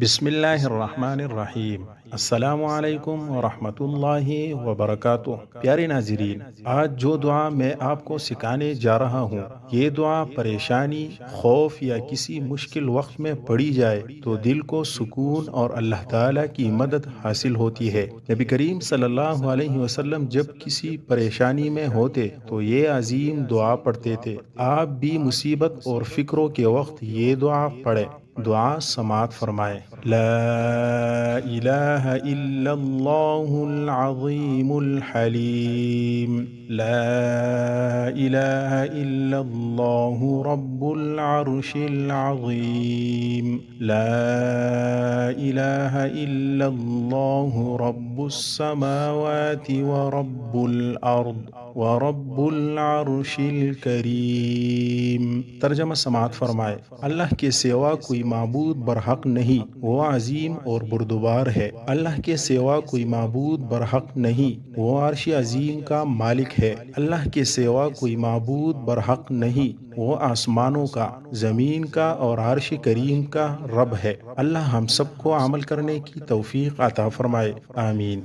بسم اللہ الرحمن الرحیم۔ السلام علیکم ورحمۃ اللہ وبرکاتہ۔ پیارے ناظرین، آج جو دعا میں آپ کو سکھانے جا رہا ہوں، یہ دعا پریشانی، خوف یا کسی مشکل وقت میں پڑھی جائے تو دل کو سکون اور اللہ تعالیٰ کی مدد حاصل ہوتی ہے۔ نبی کریم صلی اللہ علیہ وسلم جب کسی پریشانی میں ہوتے تو یہ عظیم دعا پڑھتے تھے۔ آپ بھی مصیبت اور فکروں کے وقت یہ دعا پڑھیں۔ دعا سماعت فرمائے۔ لا الہ الا اللہ العظیم الحلیم، لا الہ الا اللہ رب العرش العظیم، لا الہ الا اللہ رب السماوات ورب الارض ورب العرش الکریم۔ ترجمہ سماعت فرمائے۔ اللہ کے سوا کوئی معبود برحق نہیں، وہ عظیم اور بردبار ہے۔ اللہ کے سوا کوئی معبود برحق نہیں، وہ عرش عظیم کا مالک ہے۔ اللہ کے سوا کوئی معبود برحق نہیں، وہ آسمانوں کا، زمین کا اور عرش کریم کا رب ہے۔ اللہ ہم سب کو عمل کرنے کی توفیق عطا فرمائے، آمین۔